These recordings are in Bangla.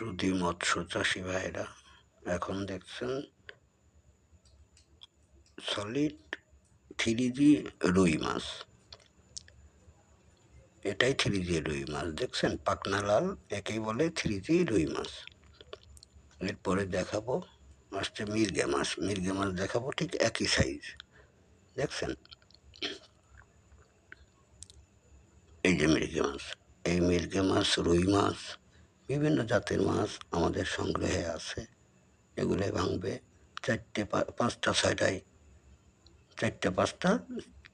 সুধী মৎস্য চাষি ভাইরা এখন দেখছেন সলিড 3G রুই মাছ। এটাই 3G রুই মাছ, দেখছেন পাকনা লাল, একেই বলে 3G রুই মাছ। এরপরে দেখাবো আসছে মির্গে মাছ। মির্গে মাছ দেখাবো ঠিক একই সাইজ, দেখছেন এই যে মির্গে মাছ। এই মির্গে মাছ, রুই মাছ, বিভিন্ন জাতের মাছ আমাদের সংগ্রহে আছে। এগুলো ভাঙবে পাঁচটা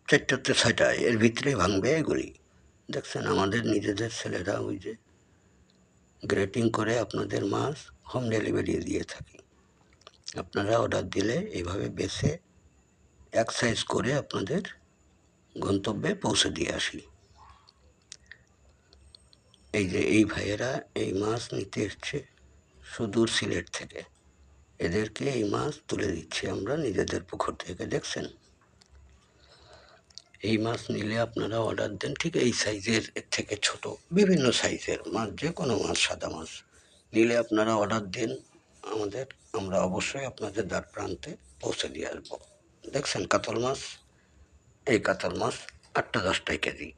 চারটাতে ছয়টা এর ভিতরে ভাঙবে এগুলি। দেখছেন আমাদের নিজেদের ছেলেরা ওই যে গ্রেটিং করে আপনাদের মাছ হোম ডেলিভারি দিয়ে থাকি। আপনারা অর্ডার দিলে এইভাবে বেছে এক সাইজ করে আপনাদের গন্তব্যে পৌঁছে দিয়ে আসি। এই যে এই ভাইয়েরা এই মাছ নিতে এসছে সুদূর সিলেট থেকে, এদেরকে এই মাছ তুলে দিচ্ছি আমরা নিজেদের পুকুর থেকে। দেখছেন এই মাছ নিলে আপনারা অর্ডার দেন ঠিক এই সাইজের, এর থেকে ছোট বিভিন্ন সাইজের মাছ, যে কোনো মাছ, সাদা মাছ নিলে আপনারা অর্ডার দিন আমাদের, আমরা অবশ্যই আপনাদের দ্বার প্রান্তে পৌঁছে দিয়ে আসবো। দেখছেন কাতল মাছ, এই কাতল মাছ 8-10 কেজি,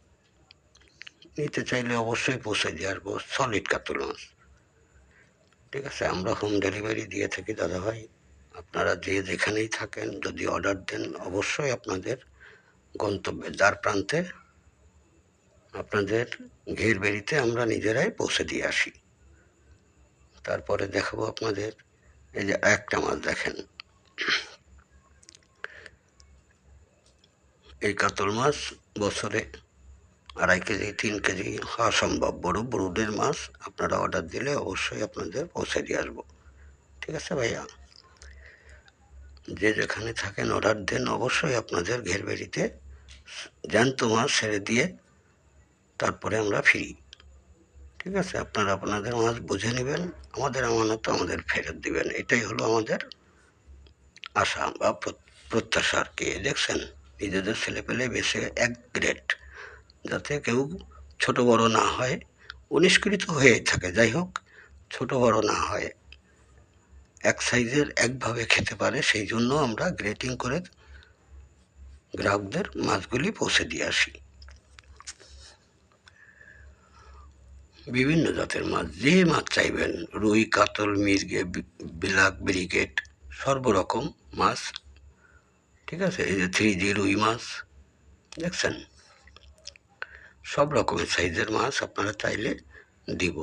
নিতে চাইলে অবশ্যই পৌঁছে দিয়ে আসবো। সলিড কাতল মাছ, ঠিক আছে, আমরা হোম ডেলিভারি দিয়ে থাকি দাদা ভাই। আপনারা যে যেখানেই থাকেন যদি অর্ডার দেন অবশ্যই আপনাদের গন্তব্যের দ্বার প্রান্তে আপনাদের ঘেরবেড়িতে আমরা নিজেরাই পৌঁছে দিয়ে আসি। তারপরে দেখাবো আপনাদের এই যে একটা মাছ দেখেন, এই কাতল মাছ বছরে 2.5 কেজি 3 কেজি হওয়া সম্ভব। বড় ব্রুডের মাছ আপনারা অর্ডার দিলে অবশ্যই আপনাদের পৌঁছে দিয়ে আসবো। ঠিক আছে ভাইয়া, যে যেখানে থাকেন অর্ডার দেন, অবশ্যই আপনাদের ঘেরবেড়িতে জ্যান্ত মাছ ছেড়ে দিয়ে তারপরে আমরা ফিরি। ঠিক আছে, আপনারা আপনাদের মাছ বুঝে নেবেন, আমাদের আমানত আমাদের ফেরত দিবেন, এটাই হলো আমাদের আশা বা প্রত্যাশা আর কি। দেখছেন নিজেদের ছেলেপেলে বেশি এক গ্রেড, যাতে কেউ ছোট বড় না হয়, 19 তো হয়েই থাকে, যাই হোক ছোট বড় না হয়, এক সাইজের একভাবে খেতে পারে, সেই জন্য আমরা গ্রেটিং করে গ্রাহকদের মাছগুলি পৌঁছে দিয়ে আসি। বিভিন্ন জাতের মাছ, যে মাছ চাইবেন, রুই, কাতল, মির্গে, বিলাক, ব্রিগেড, সর্বরকম মাছ। ঠিক আছে, এই যে 3G রুই মাছ, দেখছেন সব রকমের সাইজের মাছ আপনারা চাইলে দিব।